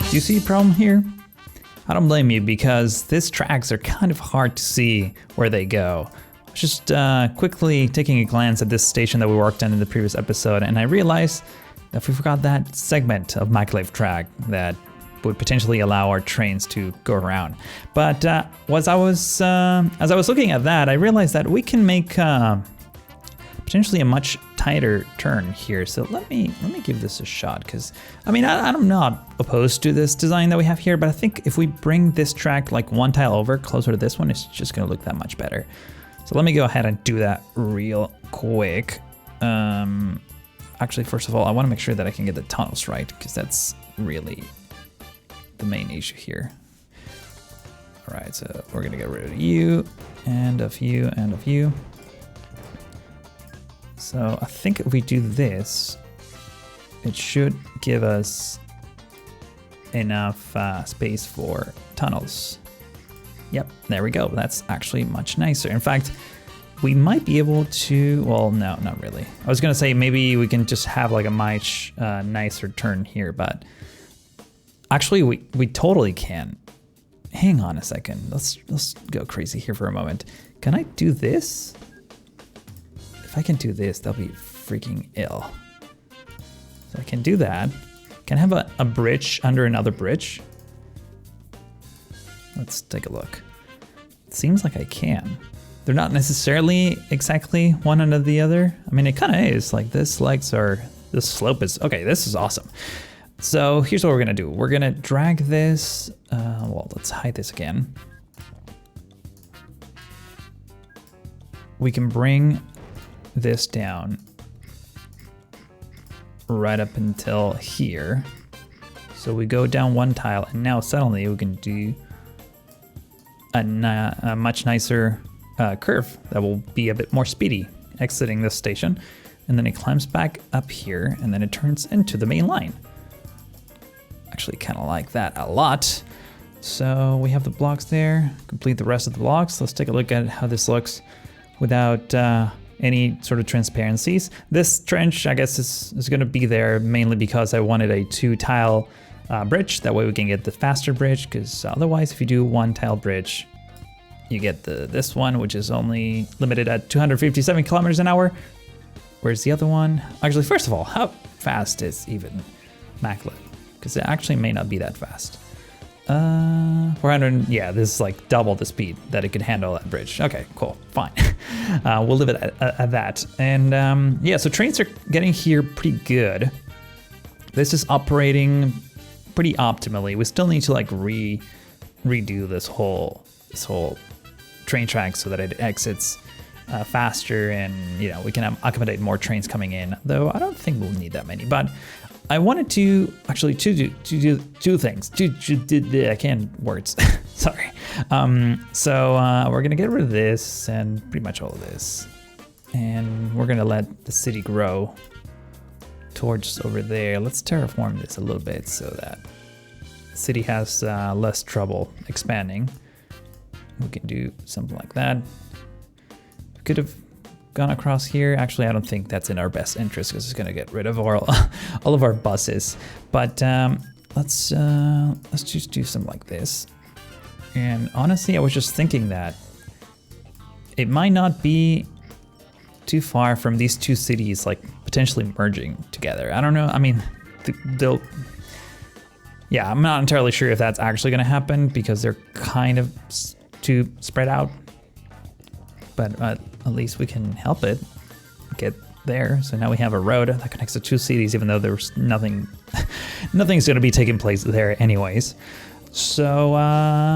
Do you see a problem here? I don't blame you, because these tracks are kind of hard to see where they go. Just quickly taking a glance at this station that we worked on in the previous episode, and I realized that we forgot that segment of maglev track that would potentially allow our trains to go around. But as I was looking at that, I realized that we can make potentially a much tighter turn here. So let me give this a shot, because I mean, I'm not opposed to this design that we have here, but I think if we bring this track like one tile over closer to this one, it's just gonna look that much better. So let me go ahead and do that real quick. Actually, first of all, I want to make sure that I can get the tunnels right, because that's really the main issue here. All right, so we're gonna get rid of you, and of you, and of you. So I think if we do this, it should give us enough space for tunnels. Yep, there we go. That's actually much nicer. In fact, we might be able to, well, no, not really. I was gonna say maybe we can just have like a much nicer turn here, but actually we totally can. Hang on a second. Let's go crazy here for a moment. Can I do this? If I can do this, that'll be freaking ill. So I can do that. Can I have a bridge under another bridge? Let's take a look. It seems like I can. They're not necessarily exactly one under the other. I mean, it kind of is. Like this slope is, okay, this is awesome. So here's what we're gonna do. We're gonna drag this, well, let's hide this again. We can bring this down right up until here. So we go down one tile, and now suddenly we can do a much nicer curve that will be a bit more speedy exiting this station. And then it climbs back up here, and then it turns into the main line. Actually kind of like that a lot. So we have the blocks there, complete the rest of the blocks. Let's take a look at how this looks without any sort of transparencies. This trench, I guess, is gonna be there mainly because I wanted a 2-tile bridge. That way we can get the faster bridge, because otherwise if you do 1-tile bridge, you get this one, which is only limited at 257 kilometers an hour. Where's the other one? Actually, first of all, how fast is even maglev? Because it actually may not be that fast. 400, yeah, this is like double the speed that it could handle that bridge. Okay, cool, fine. We'll leave it at that. And yeah, so trains are getting here pretty good. This is operating pretty optimally. We still need to like redo this whole train track so that it exits faster, and you know, we can accommodate more trains coming in, though I don't think we'll need that many. But I wanted to actually do two things. I can't words. Sorry. So we're gonna get rid of this and pretty much all of this, and we're gonna let the city grow towards over there. Let's terraform this a little bit so that the city has less trouble expanding. We can do something like that. We could have gone across here. Actually, I don't think that's in our best interest, because it's gonna get rid of all of our buses. But let's just do something like this. And honestly, I was just thinking that it might not be too far from these two cities like potentially merging together. I don't know. I mean, they'll. Yeah, I'm not entirely sure if that's actually gonna happen, because they're kind of too spread out. But at least we can help it get there. So now we have a road that connects the two cities, even though there's nothing's going to be taking place there anyways. So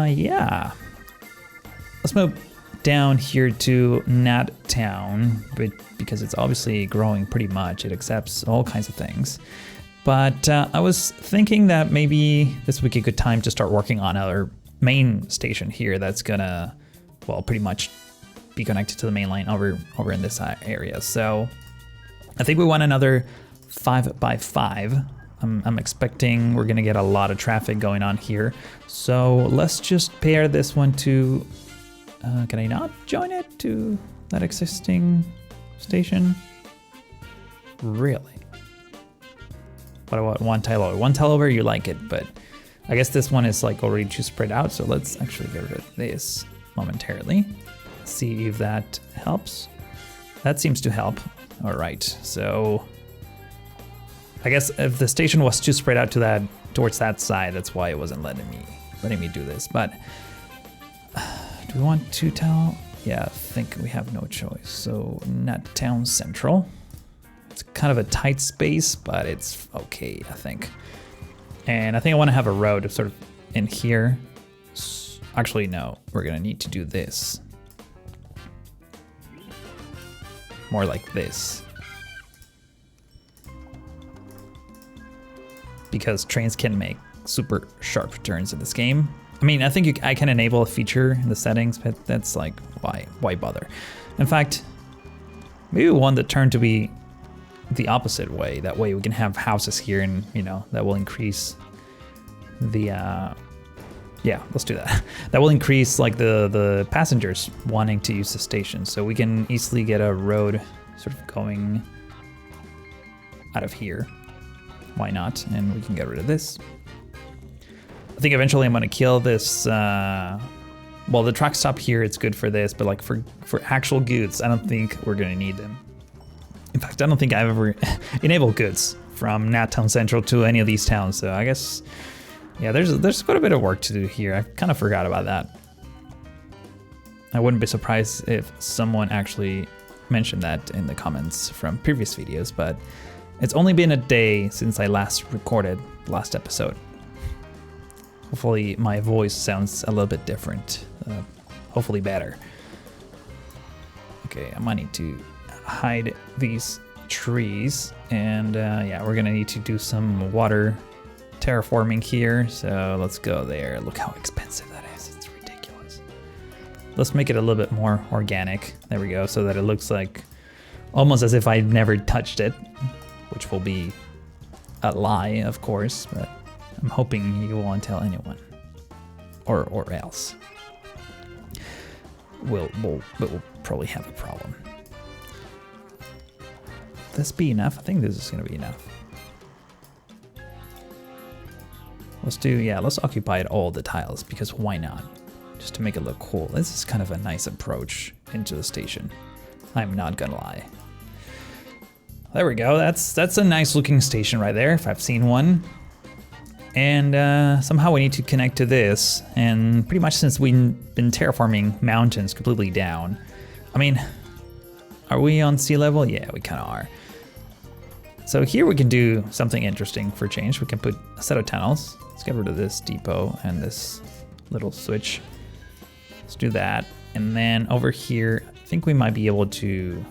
yeah, let's move down here to Nat Town, but because it's obviously growing pretty much, it accepts all kinds of things. But I was thinking that maybe this would be a good time to start working on our main station here. That's gonna, well, pretty much be connected to the main line over in this area. So I think we want another 5x5. I'm expecting we're gonna get a lot of traffic going on here. So let's just pair this one to Can I not join it to that existing station? Really? What about one tile over? One tile over, you like it, but I guess this one is like already too spread out, so let's actually get rid of this momentarily. See if that helps. That seems to help. All right, so I guess if the station was too spread out to that towards that side, that's why it wasn't letting me do this. But do we want to tell? Yeah, I think we have no choice. So not town central. It's kind of a tight space, but it's okay, I think. And I think I want to have a road sort of in here. Actually, no, we're gonna need to do this. More like this. Because trains can make super sharp turns in this game. I mean, I think I can enable a feature in the settings, but that's like, why bother? In fact, maybe we want the turn to be the opposite way. That way we can have houses here and, you know, that will increase the, yeah, let's do that. That will increase like the passengers wanting to use the station. So we can easily get a road sort of going out of here. Why not? And we can get rid of this. I think eventually I'm gonna kill this, well, the truck stop here, it's good for this, but like for actual goods, I don't think we're gonna need them. In fact, I don't think I've ever enabled goods from Nat Town Central to any of these towns, so I guess, yeah, there's quite a bit of work to do here. I kind of forgot about that. I wouldn't be surprised if someone actually mentioned that in the comments from previous videos, but it's only been a day since I last recorded the last episode. Hopefully my voice sounds a little bit different, hopefully better. Okay, I might need to hide these trees, and yeah, we're gonna need to do some water terraforming here, so let's go there. Look how expensive that is, it's ridiculous. Let's make it a little bit more organic. There we go, so that it looks like almost as if I never touched it, which will be a lie, of course, but I'm hoping you won't tell anyone, or else we'll probably have a problem. This be enough? I think this is gonna be enough. Let's occupy all the tiles, because why not? Just to make it look cool. This is kind of a nice approach into the station. I'm not gonna lie. There we go, that's a nice looking station right there, if I've seen one. And somehow we need to connect to this, and pretty much since we've been terraforming mountains completely down, I mean, are we on sea level? Yeah, we kind of are. So here we can do something interesting for change. We can put a set of tunnels. Let's get rid of this depot and this little switch. Let's do that. And then over here, I think we might be able to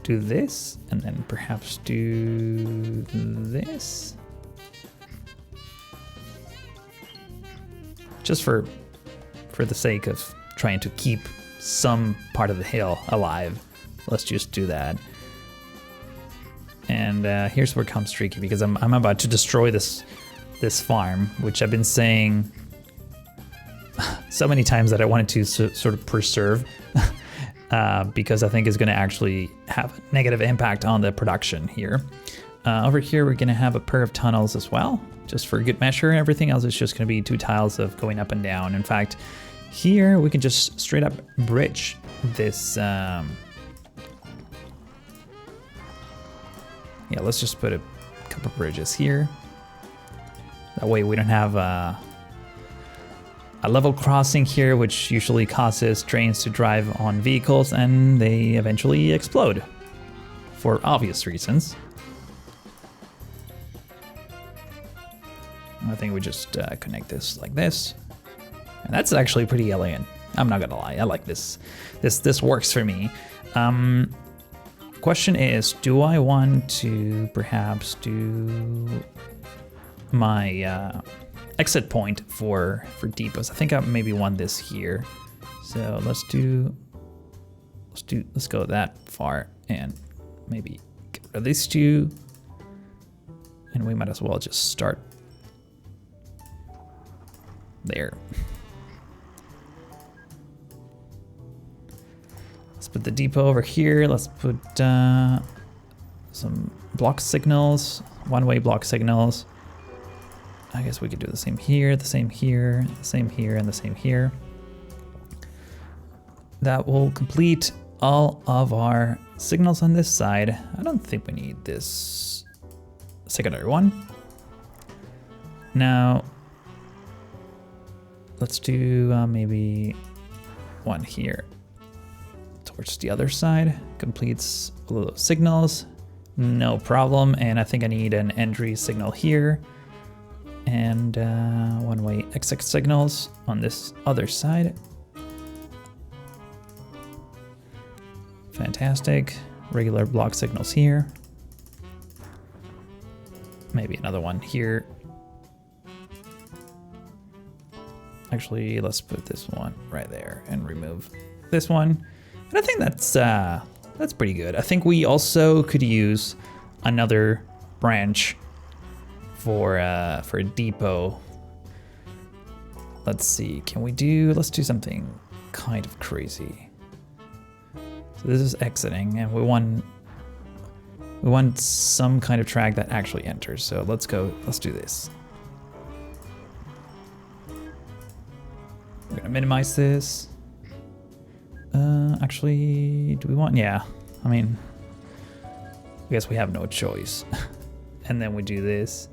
do this, and then perhaps do this. Just for the sake of trying to keep some part of the hill alive, let's just do that. And here's where it comes tricky, because I'm about to destroy this farm, which I've been saying so many times that I wanted to sort of preserve, because I think it's going to actually have a negative impact on the production here. Over here, we're going to have a pair of tunnels as well, just for good measure. Everything else is just going to be 2 tiles of going up and down. In fact, here we can just straight up bridge this. Yeah, let's just put a couple bridges here. That way we don't have a level crossing here, which usually causes trains to drive on vehicles and they eventually explode for obvious reasons. I think we just connect this like this. And that's actually pretty elegant. I'm not gonna lie, I like this. This works for me. Question is, do I want to perhaps do my exit point for depots? I think I maybe want this here. So let's go that far and maybe get rid of these 2. And we might as well just start there. Let's put the depot over here. Let's put some block signals, one-way block signals. I guess we could do the same here, the same here, the same here, and the same here. That will complete all of our signals on this side. I don't think we need this secondary one. Now, let's do maybe one here towards the other side. Completes all of those signals, no problem. And I think I need an entry signal here and one-way exit signals on this other side. Fantastic. Regular block signals here. Maybe another one here. Actually, let's put this one right there and remove this one. And I think that's pretty good. I think we also could use another branch for a depot. Let's see, let's do something kind of crazy. So this is exiting, and we want some kind of track that actually enters. So let's do this. We're gonna minimize this. Actually, do we want, yeah, I mean, I guess we have no choice. And then we do this.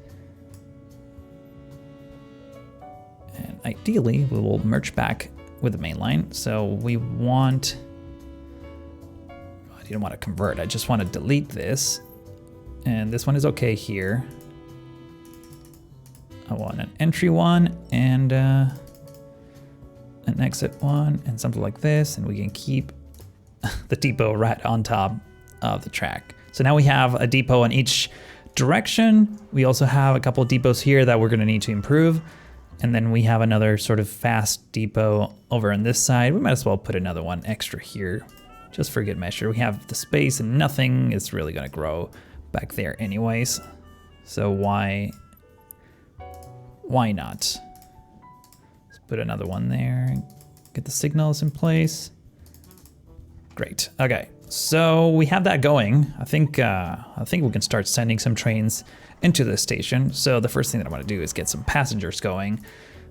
And ideally, we will merge back with the main line. So we want, I didn't want to convert, I just want to delete this. And this one is okay here. I want an entry one and an exit one and something like this, and we can keep the depot right on top of the track. So now we have a depot in each direction. We also have a couple of depots here that we're going to need to improve. And then we have another sort of fast depot over on this side. We might as well put another one extra here just for good measure. We have the space and nothing is really going to grow back there anyways. So why not? Let's put another one there. Get the signals in place. Great. Okay. So we have that going. I think we can start sending some trains into the station. So the first thing that I want to do is get some passengers going.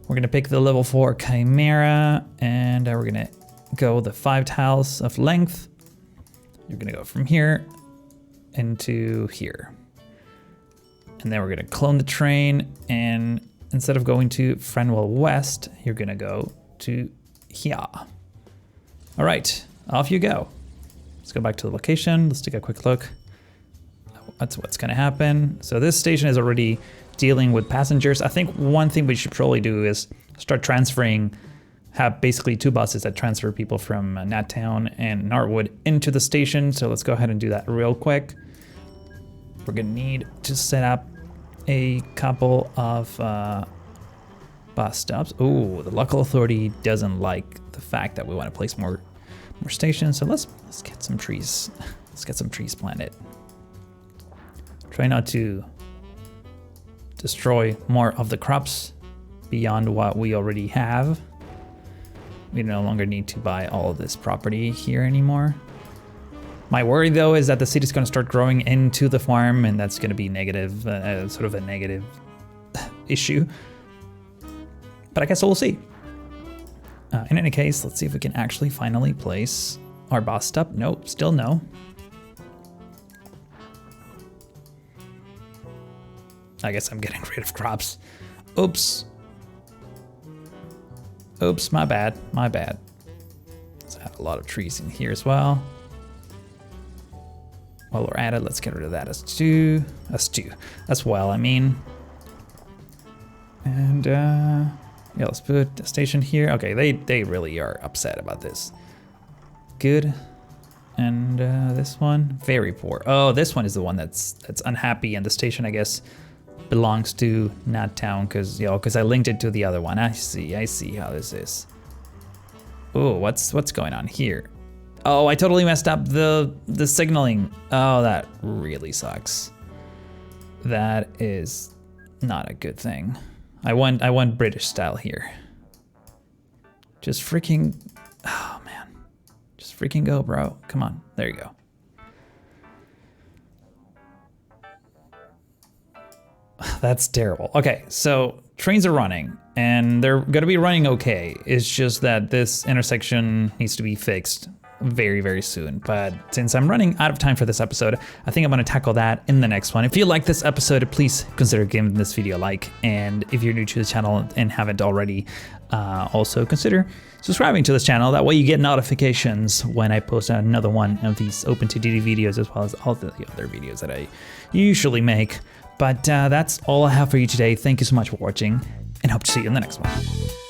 We're going to pick the level 4 Chimera, and we're going to go the 5 tiles of length. You're going to go from here into here. And then we're going to clone the train, and instead of going to Frenwell West, you're going to go to here. All right, off you go. Let's go back to the location. Let's take a quick look. That's what's going to happen. So this station is already dealing with passengers. I think one thing we should probably do is start transferring, have basically 2 buses that transfer people from Nattown and Narwood into the station. So let's go ahead and do that real quick. We're going to need to set up a couple of bus stops. Oh, the local authority doesn't like the fact that we want to place more stations. So let's get some trees. Let's get some trees planted. Try not to destroy more of the crops beyond what we already have. We no longer need to buy all of this property here anymore. My worry though is that the city's going to start growing into the farm, and that's going to be negative, sort of a negative issue. But I guess we'll see. In any case, let's see if we can actually finally place our bus stop. Nope, still no. I guess I'm getting rid of crops. Oops. Oops, my bad, my bad. Let's add a lot of trees in here as well. While we're at it, let's get rid of that as well, I mean. And yeah, let's put a station here. Okay, they really are upset about this. Good. And this one, very poor. Oh, this one is the one that's unhappy, and the station, I guess, belongs to Nattown because I linked it to the other one. I see how this is. Oh, what's going on here? Oh, I totally messed up the signaling. Oh, that really sucks. That is not a good thing. I want British style here. Just freaking, oh man. Just freaking go, bro. Come on. There you go. That's terrible. Okay, so trains are running, and they're gonna be running okay. It's just that this intersection needs to be fixed very, very soon. But since I'm running out of time for this episode, I think I'm gonna tackle that in the next one. If you like this episode, please consider giving this video a like. And if you're new to the channel and haven't already, also consider subscribing to this channel. That way you get notifications when I post another one of these OpenTTD videos, as well as all the other videos that I usually make. But that's all I have for you today. Thank you so much for watching, and hope to see you in the next one.